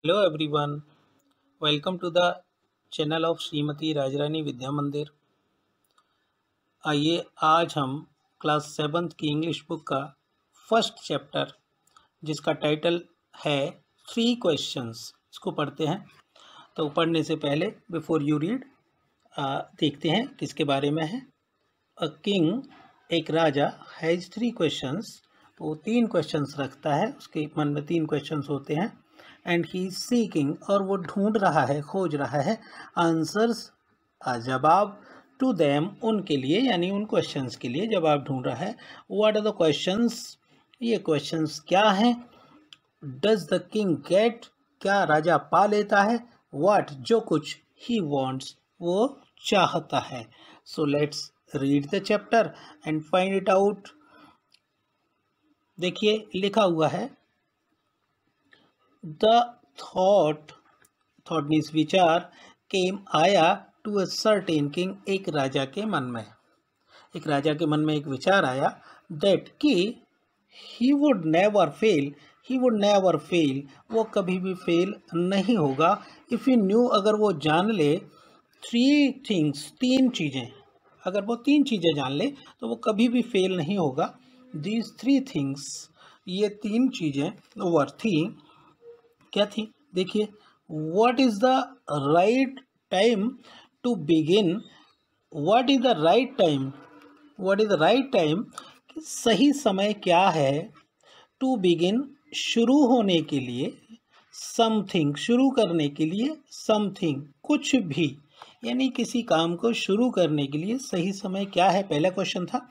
Hello everyone, welcome to the channel of Shrimati Rajrani Vidya Mandir. आइए आज हम क्लास 7th की इंग्लिश बुक का फर्स्ट चैप्टर जिसका टाइटल है 3 क्वेश्चंस, इसको पढ़ते हैं। तो पढ़ने से पहले बिफोर यू रीड देखते हैं किसके बारे में है। अ किंग, एक राजा, हैज़ 3 क्वेश्चंस, तो वो 3 क्वेश्चंस रखता है, उसके मन में 3 क्वेश्चंस होते हैं। एंड ही इज सीकिंग, और वो ढूंढ रहा है, खोज रहा है, आंसर्स, जवाब, टू देम, उनके लिए, यानी उन क्वेश्चंस के लिए जवाब ढूंढ रहा है। व्हाट आर द क्वेश्चंस, ये क्वेश्चंस क्या हैं। डज द किंग गेट, क्या राजा पा लेता है। व्हाट, जो कुछ, ही वॉन्ट्स, वो चाहता है। So let's read the chapter and find it out. देखिए लिखा हुआ है, द थॉट मीन्स विचार, केम आया, टू अ सर्टेन किंग, एक राजा के मन में, एक राजा के मन में एक विचार आया, दैट कि ही वुड नेवर फेल, वो कभी भी फेल नहीं होगा। इफ़ यू न्यू, अगर वो जान ले, 3 थिंग्स, 3 चीज़ें, अगर वो 3 चीज़ें जान ले तो वो कभी भी फेल नहीं होगा। दीज 3 थिंग्स, ये 3 चीज़ें वर थी, क्या थी। देखिए, what is the right time to begin, what is the right time, सही समय क्या है, टू बिगिन, शुरू होने के लिए, समथिंग, शुरू करने के लिए, समथिंग, कुछ भी, यानी किसी काम को शुरू करने के लिए सही समय क्या है, पहला क्वेश्चन था।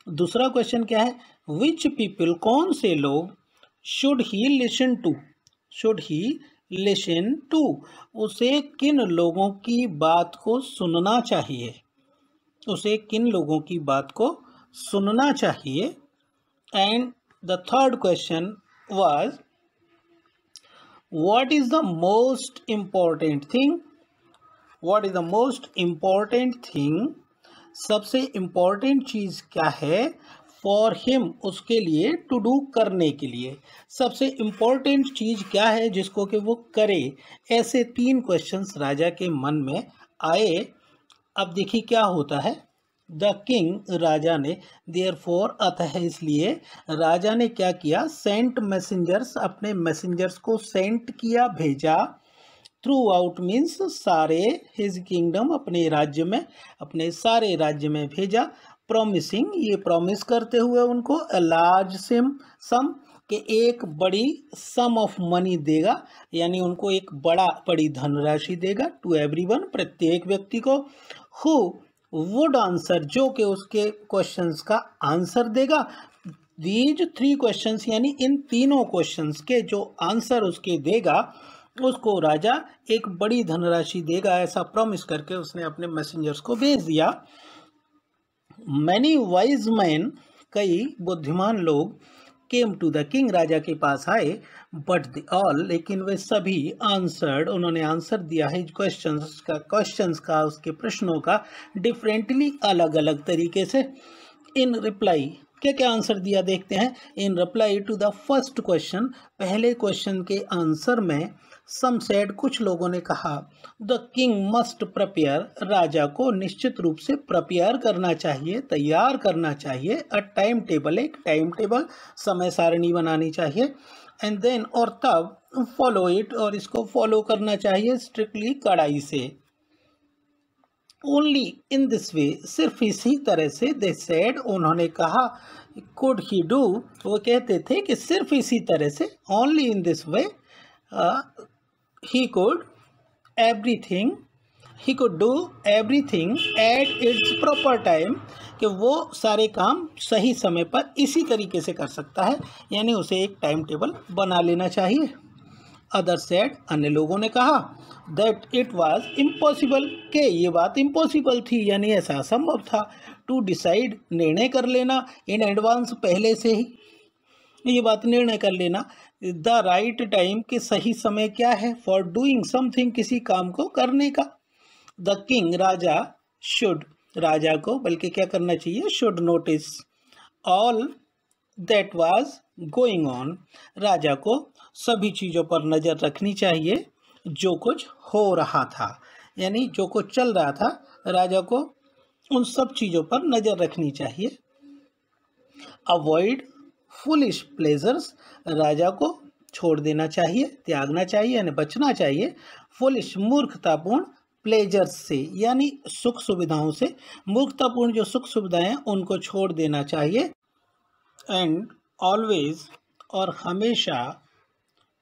दूसरा क्वेश्चन क्या है, विच पीपल, कौन से लोग, शुड ही लिसन टू, उसे किन लोगों की बात को सुनना चाहिए, उसे किन लोगों की बात को सुनना चाहिए। And the third question was, what is the most important thing, सबसे इम्पोर्टेंट चीज क्या है, फॉर हिम, उसके लिए, टू डू, करने के लिए, सबसे इम्पोर्टेंट चीज क्या है जिसको कि वो करे। ऐसे 3 क्वेश्चंस राजा के मन में आए। अब देखिए क्या होता है, द किंग, राजा ने, देयरफॉर, अतः इसलिए, राजा ने क्या किया, सेंट मैसेंजर्स, अपने मैसेंजर्स को सेंट किया, भेजा, थ्रू आउट मीन्स सारे, हिज किंगडम, अपने राज्य में, अपने सारे राज्य में भेजा, प्रॉमिसिंग, ये प्रॉमिस करते हुए उनको, अ लार्ज सम, के एक बड़ी सम ऑफ मनी देगा, यानी उनको एक बड़ी धनराशि देगा, टू एवरीवन, प्रत्येक व्यक्ति को, हु वुड आंसर, जो कि उसके क्वेश्चंस का आंसर देगा। दीज 3 क्वेश्चंस, यानी इन तीनों क्वेश्चंस के जो आंसर उसके देगा, उसको राजा एक बड़ी धनराशि देगा, ऐसा प्रॉमिस करके उसने अपने मैसेंजर्स को भेज दिया। मैनी वाइज मैन, कई बुद्धिमान लोग, केम टू द किंग, राजा के पास आए, बट दे ऑल, लेकिन वे सभी, आंसर्ड, उन्होंने आंसर दिया है क्वेश्चंस का, उसके प्रश्नों का, डिफरेंटली, अलग अलग तरीके से। इन रिप्लाई, क्या क्या आंसर दिया देखते हैं। In reply to the first question, पहले क्वेश्चन के आंसर में, सम सेड, कुछ लोगों ने कहा, द किंग मस्ट प्रिपेयर, राजा को निश्चित रूप से प्रिपेयर करना चाहिए, तैयार करना चाहिए, अ टाइम टेबल, एक टाइम टेबल, समय सारणी बनानी चाहिए, एंड देन, और तब, फॉलो इट, और इसको फॉलो करना चाहिए स्ट्रिक्टली, कड़ाई से। ओनली इन दिस वे, सिर्फ इसी तरह से, दे सेड, उन्होंने कहा, कुड ही डू, वो कहते थे कि सिर्फ इसी तरह से, only in this way, he could do everything at its proper time, कि वो सारे काम सही समय पर इसी तरीके से कर सकता है, यानी उसे एक टाइम टेबल बना लेना चाहिए। अदर सेड, अन्य लोगों ने कहा, दैट इट वाज इम्पॉसिबल, के ये बात इम्पॉसिबल थी, यानी ऐसा असंभव था, टू डिसाइड, निर्णय कर लेना, इन एडवांस, पहले से ही ये बात निर्णय कर लेना, द राइट टाइम, के सही समय क्या है, फॉर डूइंग समथिंग, किसी काम को करने का। द किंग, राजा, शुड, राजा को बल्कि क्या करना चाहिए, should notice, all that was going on, राजा को सभी चीज़ों पर नज़र रखनी चाहिए जो कुछ हो रहा था, यानी जो कुछ चल रहा था राजा को उन सब चीज़ों पर नज़र रखनी चाहिए। अवॉइड फुलिश प्लेजर्स, राजा को छोड़ देना चाहिए, त्यागना चाहिए यानी बचना चाहिए फुलिश मूर्खतापूर्ण प्लेजर्स से, यानी सुख सुविधाओं से। मूर्खतापूर्ण जो सुख सुविधाएं हैं उनको छोड़ देना चाहिए। एंड ऑलवेज, और हमेशा,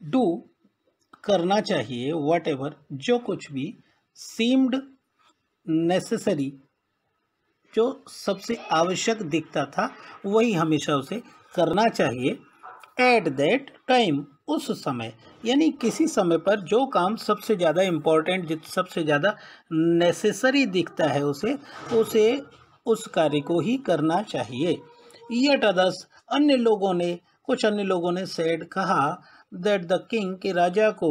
डू करना चाहिए, वट एवर जो कुछ भी, सीम्ड नेसेसरी जो सबसे आवश्यक दिखता था वही हमेशा उसे करना चाहिए। एट दैट टाइम, उस समय, यानी किसी समय पर जो काम सबसे ज़्यादा इम्पोर्टेंट, सबसे ज़्यादा नेसेसरी दिखता है उसे उस कार्य को ही करना चाहिए। यट अदर्स, अन्य लोगों ने, कुछ अन्य लोगों ने सेड, कहा, दैट द किंग, के राजा को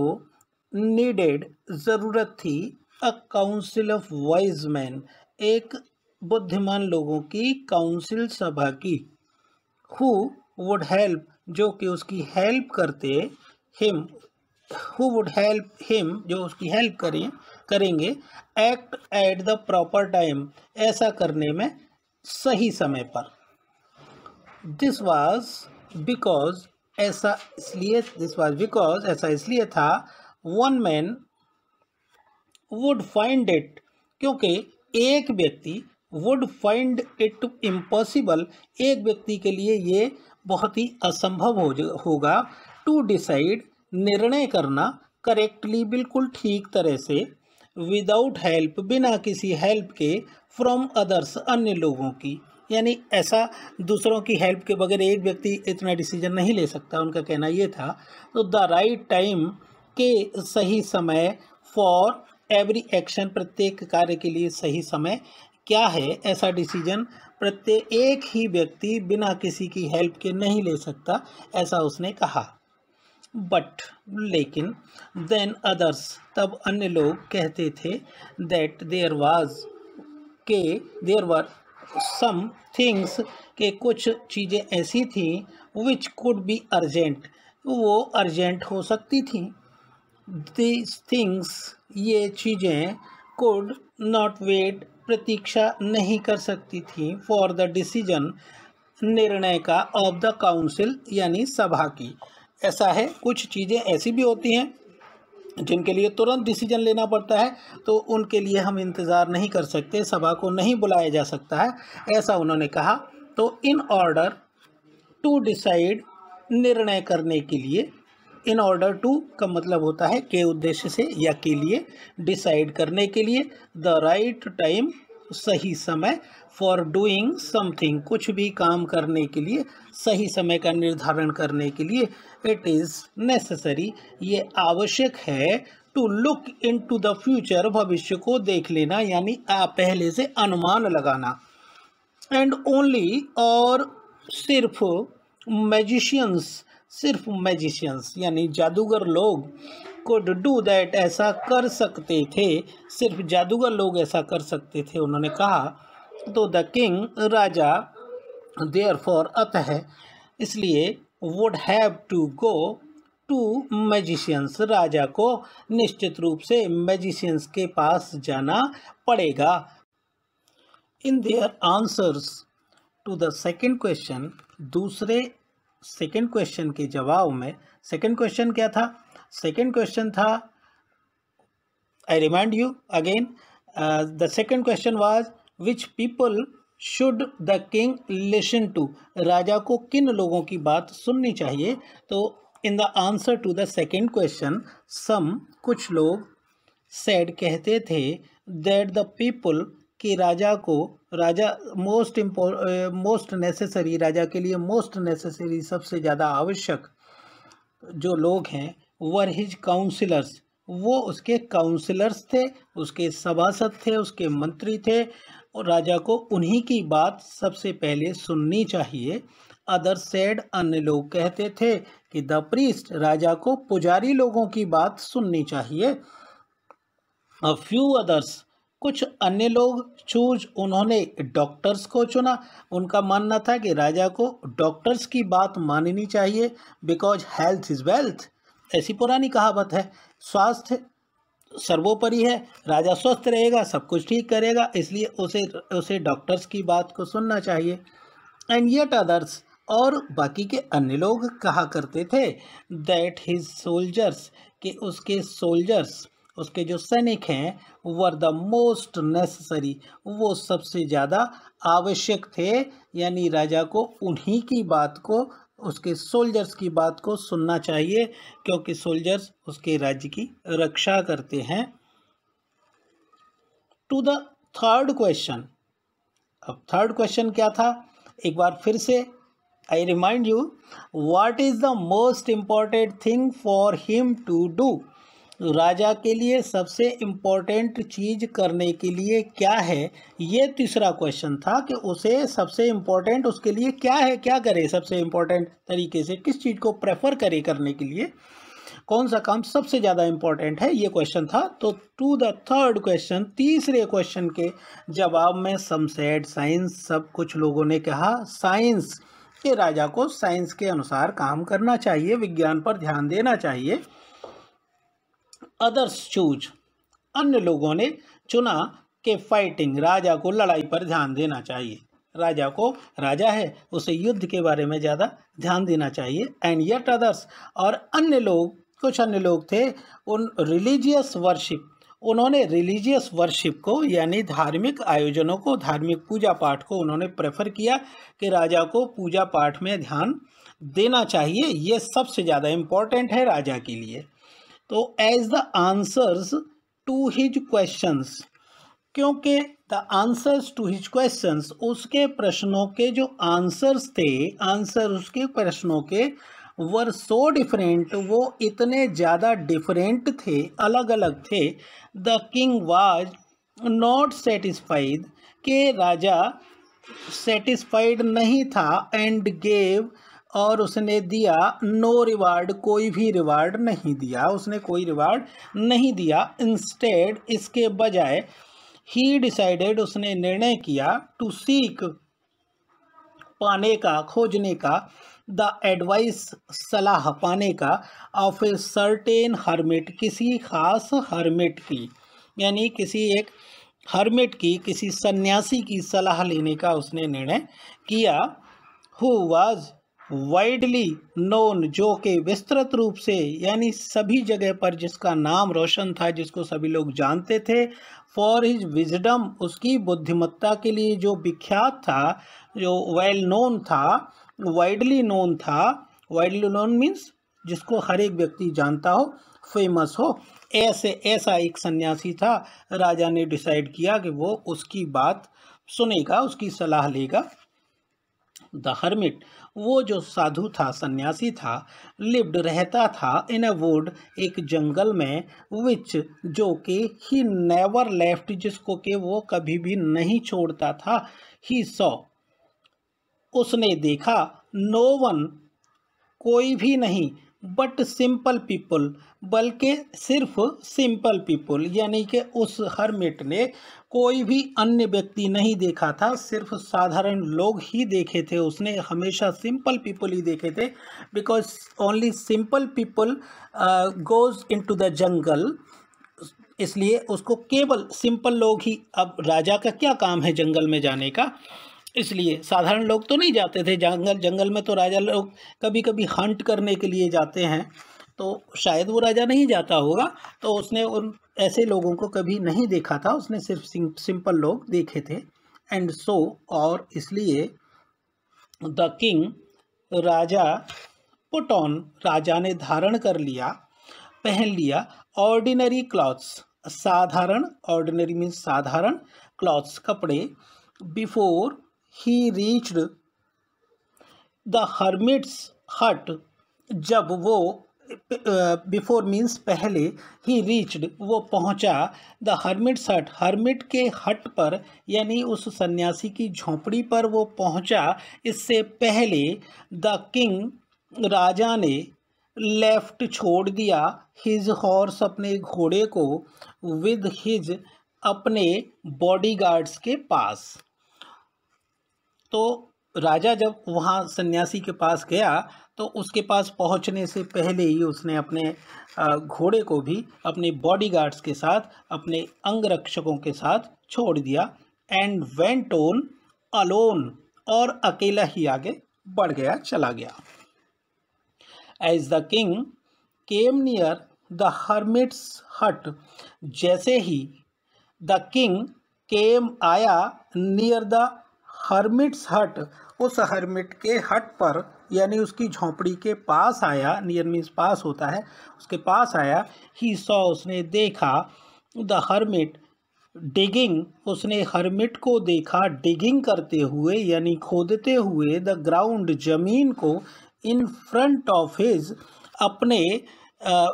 नीडेड, ज़रूरत थी, a council of wise man, एक बुद्धिमान लोगों की काउंसिल सभा की, हु वुड हेल्प, जो कि उसकी हेल्प करते, him, who would help him, जो उसकी हेल्प करेंगे, act at the proper time, ऐसा करने में सही समय पर। दिस वाज बिकॉज, ऐसा इसलिए, दिस वाज बिकॉज, ऐसा इसलिए था, one man would find it, क्योंकि एक व्यक्ति, वुड फाइंड इट इम्पॉसिबल, एक व्यक्ति के लिए ये बहुत ही असंभव होगा, टू डिसाइड, निर्णय करना, करेक्टली, बिल्कुल ठीक तरह से, विदाउट हेल्प, बिना किसी हेल्प के, फ्रॉम अदर्स, अन्य लोगों की, यानी ऐसा दूसरों की हेल्प के बगैर एक व्यक्ति इतना डिसीजन नहीं ले सकता, उनका कहना ये था। तो द राइट टाइम, के सही समय, फॉर एवरी एक्शन, प्रत्येक कार्य के लिए सही समय क्या है, ऐसा डिसीजन प्रत्येक एक ही व्यक्ति बिना किसी की हेल्प के नहीं ले सकता, ऐसा उसने कहा। बट, लेकिन, देन अदर्स, तब अन्य लोग कहते थे, दैट देयर वाज, के देयर वर सम थिंग्स, के कुछ चीज़ें ऐसी थी, विच कुड बी अर्जेंट, वो अर्जेंट हो सकती थी। दीज थिंग्स, ये चीज़ें, कुड नॉट वेट, प्रतीक्षा नहीं कर सकती थी, फॉर द डिसीजन, निर्णय का, ऑफ द काउंसिल, यानी सभा की। ऐसा है, कुछ चीज़ें ऐसी भी होती हैं जिनके लिए तुरंत डिसीजन लेना पड़ता है, तो उनके लिए हम इंतज़ार नहीं कर सकते, सभा को नहीं बुलाया जा सकता है, ऐसा उन्होंने कहा। तो इन ऑर्डर टू डिसाइड, निर्णय करने के लिए, इन ऑर्डर टू का मतलब होता है के उद्देश्य से या के लिए, डिसाइड करने के लिए, द राइट टाइम, सही समय, फॉर डूइंग समथिंग, कुछ भी काम करने के लिए सही समय का निर्धारण करने के लिए, इट इज़ नेसेसरी, ये आवश्यक है, to look into the future, भविष्य को देख लेना, यानी पहले से अनुमान लगाना। एंड ओनली, और सिर्फ, मैजिशियंस, सिर्फ मैजिशियंस यानी जादूगर लोग, कुड डू दैट, ऐसा कर सकते थे, सिर्फ जादूगर लोग ऐसा कर सकते थे, उन्होंने कहा। तो द किंग, राजा, देयरफॉर, अतः, इसलिए, would have to go to magicians, राजा को निश्चित रूप से मैजिशियंस के पास जाना पड़ेगा। In their answers to the second question, दूसरे सेकेंड क्वेश्चन के जवाब में, सेकेंड क्वेश्चन क्या था? सेकेंड क्वेश्चन था, I remind you again, the second question was, which people should the king listen to, राजा को किन लोगों की बात सुननी चाहिए? तो in the answer to the second question, some, कुछ लोग, सेड, कहते थे, दैट द पीपल, कि राजा को, राजा मोस्ट नेसेसरी, राजा के लिए मोस्ट नेसेसरी, सबसे ज़्यादा आवश्यक जो लोग हैं, वर हिज काउंसिलर्स, वो उसके काउंसिलर्स थे, उसके सभासद थे, उसके मंत्री थे, और राजा को उन्हीं की बात सबसे पहले सुननी चाहिए। अदर सेड, अन्य लोग कहते थे कि द प्रीस्ट, राजा को पुजारी लोगों की बात सुननी चाहिए। अ फ्यू अदर्स, कुछ अन्य लोग चूज, उन्होंने डॉक्टर्स को चुना। उनका मानना था कि राजा को डॉक्टर्स की बात माननी चाहिए, बिकॉज हेल्थ इज़ वेल्थ, ऐसी पुरानी कहावत है। स्वास्थ्य सर्वोपरि है, राजा स्वस्थ रहेगा सब कुछ ठीक करेगा, इसलिए उसे उसे डॉक्टर्स की बात को सुनना चाहिए। एंड येट अदर्स, और बाकी के अन्य लोग कहा करते थे दैट हिज सोल्जर्स, कि उसके सोल्जर्स, उसके जो सैनिक हैं, वर द मोस्ट नेसेसरी, वो सबसे ज़्यादा आवश्यक थे। यानी राजा को उन्हीं की बात को, उसके सोल्जर्स की बात को सुनना चाहिए, क्योंकि सोल्जर्स उसके राज्य की रक्षा करते हैं। To the third question. अब थर्ड क्वेश्चन क्या था, एक बार फिर से I remind you, what is the most important thing for him to do. राजा के लिए सबसे इम्पोर्टेंट चीज करने के लिए क्या है, ये तीसरा क्वेश्चन था कि उसे सबसे इम्पोर्टेंट उसके लिए क्या है, क्या करे सबसे इम्पोर्टेंट तरीके से, किस चीज़ को प्रेफर करे करने के लिए, कौन सा काम सबसे ज़्यादा इम्पोर्टेंट है, ये क्वेश्चन था। तो टू द थर्ड क्वेश्चन, तीसरे क्वेश्चन के जवाब में सम सेड साइंस, सब कुछ लोगों ने कहा साइंस, कि राजा को साइंस के अनुसार काम करना चाहिए, विज्ञान पर ध्यान देना चाहिए। अदर्स चूज, अन्य लोगों ने चुना कि फाइटिंग, राजा को लड़ाई पर ध्यान देना चाहिए, राजा को, राजा है उसे युद्ध के बारे में ज़्यादा ध्यान देना चाहिए। एंड येट अदर्स, और अन्य लोग, कुछ अन्य लोग थे, उन रिलीजियस वर्शिप, उन्होंने रिलीजियस वर्शिप को, यानी धार्मिक आयोजनों को, धार्मिक पूजा पाठ को उन्होंने प्रेफर किया कि राजा को पूजा पाठ में ध्यान देना चाहिए, ये सबसे ज़्यादा इम्पोर्टेंट है राजा के लिए। तो as the answers to his questions, क्योंकि the answers to his questions, उसके प्रश्नों के जो आंसर्स थे, आंसर उसके प्रश्नों के वर सो डिफरेंट, वो इतने ज़्यादा डिफरेंट थे, अलग अलग थे। The king was not satisfied, के राजा सेटिस्फाइड नहीं था, एंड गेव, और उसने दिया नो रिवार्ड, कोई भी रिवार्ड नहीं दिया, उसने कोई रिवार्ड नहीं दिया। इंस्टेड, इसके बजाय, ही डिसाइडेड, उसने निर्णय किया, टू सीक, पाने का, खोजने का, द एडवाइस, सलाह पाने का, ऑफ ए सर्टेन हर्मिट, किसी खास हर्मिट की, यानी किसी एक हर्मिट की, किसी सन्यासी की सलाह लेने का उसने निर्णय किया। हु वाज वाइडली नोन, जो कि विस्तृत रूप से, यानी सभी जगह पर जिसका नाम रोशन था, जिसको सभी लोग जानते थे, फॉर हिज विजडम, उसकी बुद्धिमत्ता के लिए जो विख्यात था, जो वेल नोन था, वाइडली नोन था। वाइडली नोन मीन्स जिसको हर एक व्यक्ति जानता हो, फेमस हो, ऐसा एक सन्यासी था। राजा ने डिसाइड किया कि वो उसकी बात सुनेगा, उसकी सलाह लेगा। द हर्मिट, वो जो साधु था, सन्यासी था, लिव्ड, रहता था, इन अ वुड, एक जंगल में, विच, जो कि, ही नेवर लेफ्ट, जिसको कि वो कभी भी नहीं छोड़ता था। ही सॉ, उसने देखा, नो वन, कोई भी नहीं, बट सिंपल पीपल, बल्कि सिर्फ सिंपल पीपल, यानी कि उस हर्मिट ने कोई भी अन्य व्यक्ति नहीं देखा था, सिर्फ साधारण लोग ही देखे थे, उसने हमेशा सिंपल पीपल ही देखे थे, because only simple people goes into the jungle, इसलिए उसको केवल सिंपल लोग ही, अब राजा का क्या काम है जंगल में जाने का, इसलिए साधारण लोग तो नहीं जाते थे जंगल में, तो राजा लोग कभी कभी हंट करने के लिए जाते हैं, तो शायद वो राजा नहीं जाता होगा, तो उसने उन ऐसे लोगों को कभी नहीं देखा था, उसने सिर्फ सिंपल लोग देखे थे। एंड सो, और इसलिए, द किंग, राजा, पुट ऑन, राजा ने धारण कर लिया, पहन लिया, ऑर्डिनरी क्लॉथ्स, साधारण, ऑर्डिनरी मीन्स साधारण, क्लॉथ्स, कपड़े, before he reached the hermit's hut, जब वो, बिफोर मीन्स पहले, ही रीच्ड, वो पहुंचा, द हर्मिट्स हट, हर्मिट के हट पर, यानी उस सन्यासी की झोंपड़ी पर वो पहुंचा, इससे पहले, द किंग, राजा ने, लेफ्ट, छोड़ दिया, हिज हॉर्स, अपने घोड़े को, विद हिज, अपने बॉडीगार्ड्स के पास। तो राजा जब वहाँ सन्यासी के पास गया तो उसके पास पहुँचने से पहले ही उसने अपने घोड़े को भी अपने बॉडीगार्ड्स के साथ, अपने अंगरक्षकों के साथ छोड़ दिया। एंड वेंट ऑन अलोन, और अकेला ही आगे बढ़ गया, चला गया। As the king came near the hermit's hut, जैसे ही द किंग केम आया नियर द हर्मिट्स हट, उस हर्मिट के हट पर यानी उसकी झोंपड़ी के पास आया, नियर मीन्स पास होता है, उसके पास आया। ही सॉ, उसने देखा, द हर्मिट डिगिंग, उसने हर्मिट को देखा डिगिंग करते हुए यानी खोदते हुए, द ग्राउंड, जमीन को, इन फ्रंट ऑफ हिज, अपने,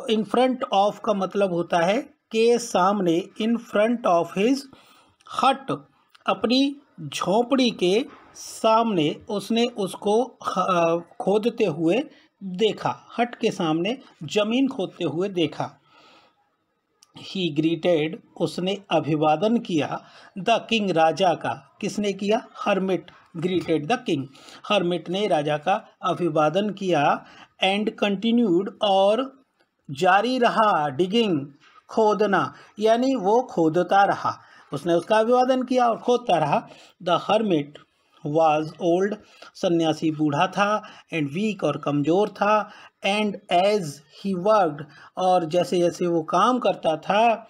इन फ्रंट ऑफ का मतलब होता है के सामने, इन फ्रंट ऑफ हिज हट, अपनी झोंपड़ी के सामने उसने उसको खोदते हुए देखा, हट के सामने जमीन खोदते हुए देखा। ही ग्रीटेड, उसने अभिवादन किया, द किंग, राजा का। किसने किया? Hermit greeted the king, hermit ने राजा का अभिवादन किया। एंड कंटिन्यूड, और जारी रहा, डिगिंग, खोदना, यानी वो खोदता रहा, उसने उसका अभिवादन किया और खोदता रहा। द हर्मिट वाज ओल्ड, सन्यासी बूढ़ा था, एंड वीक, और कमज़ोर था। एंड एज ही वर्कड, और जैसे जैसे वो काम करता था,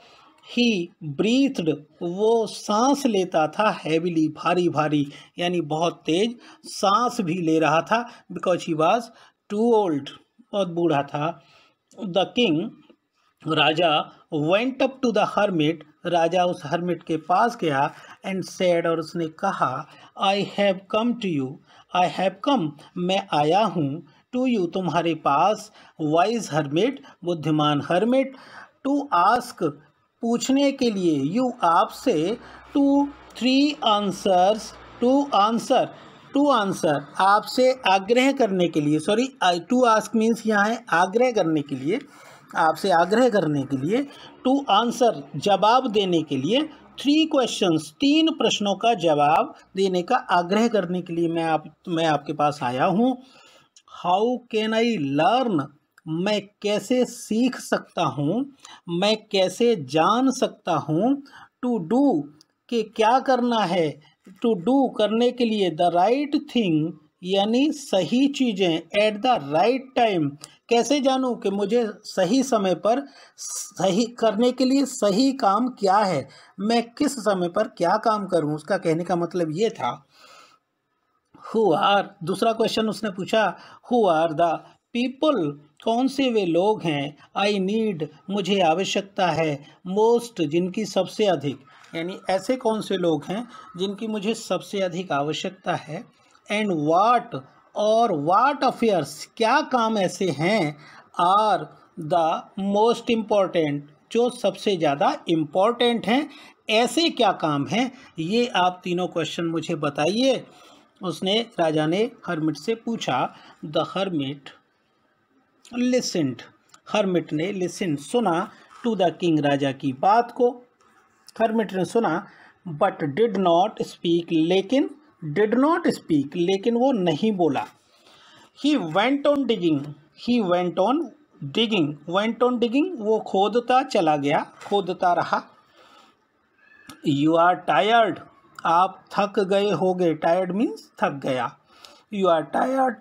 ही ब्रीथड, वो सांस लेता था, हैविली, भारी भारी, यानी बहुत तेज सांस भी ले रहा था, because he was too old, बहुत बूढ़ा था। द किंग, राजा, went up to the hermit, राजा उस हर्मिट के पास गया। एंड सेड, और उसने कहा, I have come to you, I have come, मैं आया हूँ, टू यू, तुम्हारे पास, वाइज हर्मिट, बुद्धिमान हर्मिट, टू आस्क, पूछने के लिए, यू, आपसे, to, three answers, to answer, to answer, आपसे आग्रह करने के लिए, सॉरी, टू आस्क मीन्स यहाँ है आग्रह करने के लिए, आपसे आग्रह करने के लिए, टू आंसर, जवाब देने के लिए, थ्री क्वेश्चंस, तीन प्रश्नों का जवाब देने का आग्रह करने के लिए मैं आपके पास आया हूँ। हाउ कैन आई लर्न, मैं कैसे सीख सकता हूँ, मैं कैसे जान सकता हूँ, टू डू, कि क्या करना है, टू डू, करने के लिए, द राइट थिंग, यानी सही चीज़ें, एट द राइट टाइम, कैसे जानूं कि मुझे सही समय पर सही करने के लिए सही काम क्या है, मैं किस समय पर क्या काम करूं, उसका कहने का मतलब ये था। हु आर, दूसरा क्वेश्चन उसने पूछा, हु आर द पीपल, कौन से वे लोग हैं, आई नीड, मुझे आवश्यकता है, मोस्ट, जिनकी सबसे अधिक, यानी ऐसे कौन से लोग हैं जिनकी मुझे सबसे अधिक आवश्यकता है। एंड वाट, और वाट अफेयर्स, क्या काम ऐसे हैं, आर द मोस्ट इम्पॉर्टेंट, जो सबसे ज़्यादा इम्पॉर्टेंट हैं, ऐसे क्या काम हैं, ये आप तीनों क्वेश्चन मुझे बताइए, उसने, राजा ने हर्मिट से पूछा। द हर्मिट लिसन्ड, हर्मिट ने लिसन, सुना, टू द किंग, राजा की बात को हर्मिट ने सुना। बट डिड नॉट स्पीक, लेकिन, डिड नॉट स्पीक, लेकिन वो नहीं बोला। He went on digging, he went on digging, went on digging, वो खोदता चला गया, खोदता रहा। यू आर टायर्ड, आप थक गए होगे, टायर्ड मीन्स थक गया, you are tired,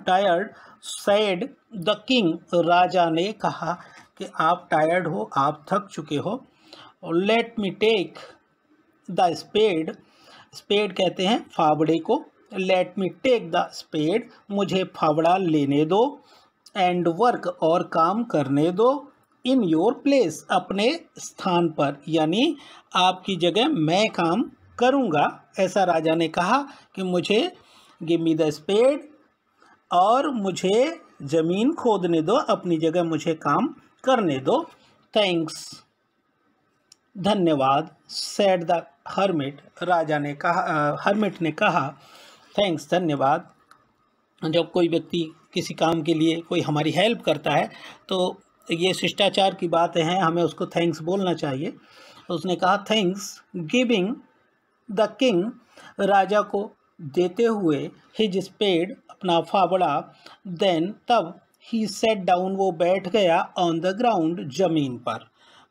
tired, said the king, राजा ने कहा कि आप टायर्ड हो, आप थक चुके हो। Let me take the spade, spade कहते हैं फावड़े को, let me take the spade, मुझे फावड़ा लेने दो, एंड वर्क, और काम करने दो, इन योर प्लेस, अपने स्थान पर, यानी आपकी जगह मैं काम करूँगा, ऐसा राजा ने कहा कि मुझे गिव मी द स्पेड, और मुझे ज़मीन खोदने दो, अपनी जगह मुझे काम करने दो। थैंक्स, धन्यवाद, सेड द हर्मिट, राजा ने कहा, हर्मिट ने कहा, थैंक्स, धन्यवाद। जब कोई व्यक्ति किसी काम के लिए कोई हमारी हेल्प करता है तो ये शिष्टाचार की बातें हैं, हमें उसको थैंक्स बोलना चाहिए। उसने कहा थैंक्स, गिविंग द किंग, राजा को देते हुए, हिज स्पेड, अपना फावड़ा, देन, तब, ही सेट डाउन, वो बैठ गया, ऑन द ग्राउंड, जमीन पर।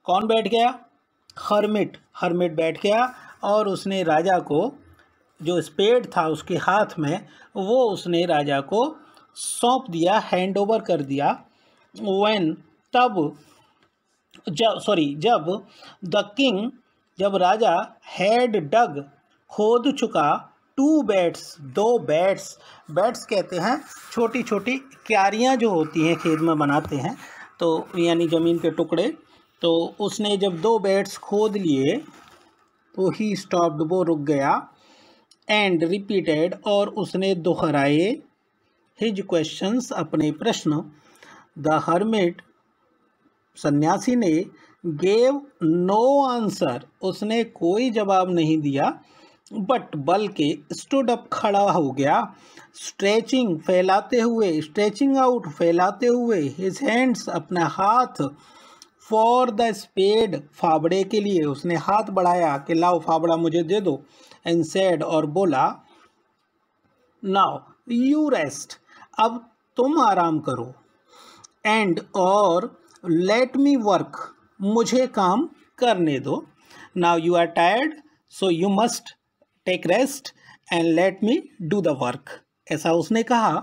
कौन बैठ गया? हर्मिट, हर्मिट बैठ गया और उसने राजा को, जो स्पेड था उसके हाथ में, वो उसने राजा को सौंप दिया, हैंड ओवर कर दिया। व्हेन, तब, जब द किंग, जब राजा, हैड डग, खोद चुका, टू बैट्स, दो बैट्स, बैट्स कहते हैं छोटी छोटी क्यारियाँ जो होती हैं खेत में बनाते हैं, तो यानी ज़मीन के टुकड़े, तो उसने जब दो बैट्स खोद लिए तो ही स्टॉप्ड, वो रुक गया, एंड रिपीटेड, और उसने दोहराए, हिज क्वेश्चंस, अपने प्रश्न, द हर्मिट, सन्यासी ने, गेव नो आंसर, उसने कोई जवाब नहीं दिया, बट, बल्कि, स्टूड अप, खड़ा हो गया, स्ट्रेचिंग, फैलाते हुए, स्ट्रेचिंग आउट, फैलाते हुए, हिज हैंड्स, अपना हाथ, फॉर द स्पेड, फावड़े के लिए, उसने हाथ बढ़ाया कि लाओ फावड़ा मुझे दे दो, एंड सेड, और बोला, नाउ यू रेस्ट, अब तुम आराम करो, एंड, और, लेट मी वर्क, मुझे काम करने दो, now you are tired, so you must take rest and let me do the work, ऐसा उसने कहा।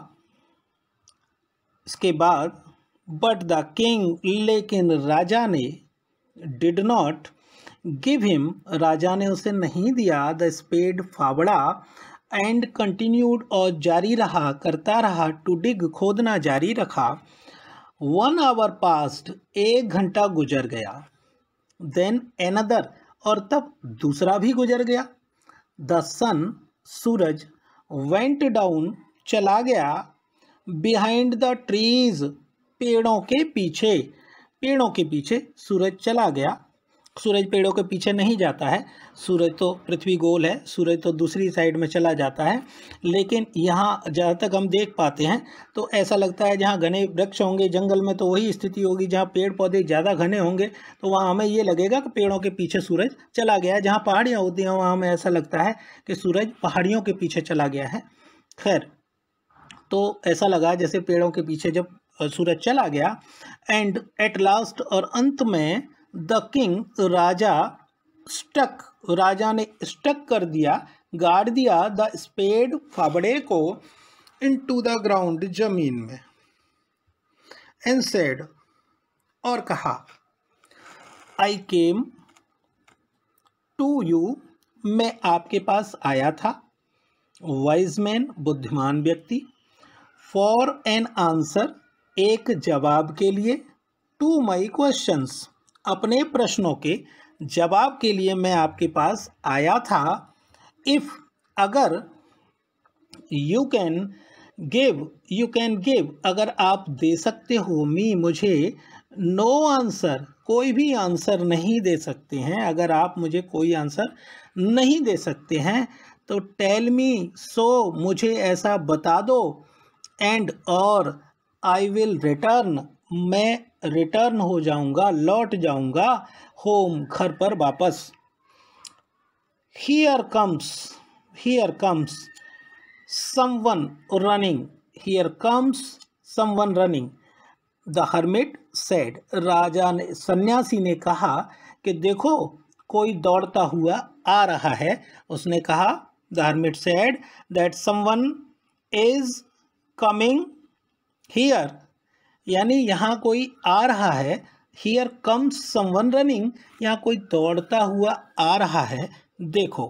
इसके बाद, बट द किंग, लेकिन राजा ने, डिड नॉट गिव हिम, राजा ने उसे नहीं दिया, द स्पेड, फावड़ा, एंड कंटिन्यूड, और जारी रहा, करता रहा, टू डिग, खोदना जारी रखा, 1 hour पास्ड, 1 घंटा गुजर गया, देन एनदर, और तब दूसरा भी गुजर गया, द सन, सूरज, वेंट डाउन, चला गया, बिहाइंड द ट्रीज, पेड़ों के पीछे, पेड़ों के पीछे सूरज चला गया। सूरज पेड़ों के पीछे नहीं जाता है, सूरज तो, पृथ्वी गोल है, सूरज तो दूसरी साइड में चला जाता है, लेकिन यहाँ जहाँ तक हम देख पाते हैं तो ऐसा लगता है जहाँ घने वृक्ष होंगे जंगल में तो वही स्थिति होगी, जहाँ पेड़ पौधे ज़्यादा घने होंगे तो वहाँ हमें ये लगेगा कि पेड़ों के पीछे सूरज चला गया है, जहाँ पहाड़ियाँ होती हैं वहाँ हमें ऐसा लगता है कि सूरज पहाड़ियों के पीछे चला गया है। खैर, तो ऐसा लगा जैसे पेड़ों के पीछे जब सूरज चला गया, एंड एट लास्ट, और अंत में, द किंग, राजा, स्टक, राजा ने स्टक कर दिया, गाड़ दिया, द स्पेड, फावड़े को, इनटू द ग्राउंड, जमीन में, एंड सेड, और कहा, आई केम टू यू, मैं आपके पास आया था, वाइज मैन, बुद्धिमान व्यक्ति, फॉर एन आंसर, एक जवाब के लिए, टू माई क्वेश्चंस, अपने प्रश्नों के जवाब के लिए मैं आपके पास आया था, इफ़, अगर, यू कैन गिव, अगर आप दे सकते हो, मी, मुझे, नो आंसर, कोई भी आंसर नहीं दे सकते हैं, अगर आप मुझे कोई आंसर नहीं दे सकते हैं तो टेल मी, सो, मुझे ऐसा बता दो, एंड, और, आई विल रिटर्न, मैं रिटर्न हो जाऊंगा, लौट जाऊंगा, होम, घर पर वापस। Here comes someone running, here comes someone running, the hermit said, राजा ने, सन्यासी ने कहा कि देखो कोई दौड़ता हुआ आ रहा है, उसने कहा, the hermit said that someone is coming here, यानी यहाँ कोई आ रहा है, हियर कम्स समवन रनिंग, यहाँ कोई दौड़ता हुआ आ रहा है, देखो।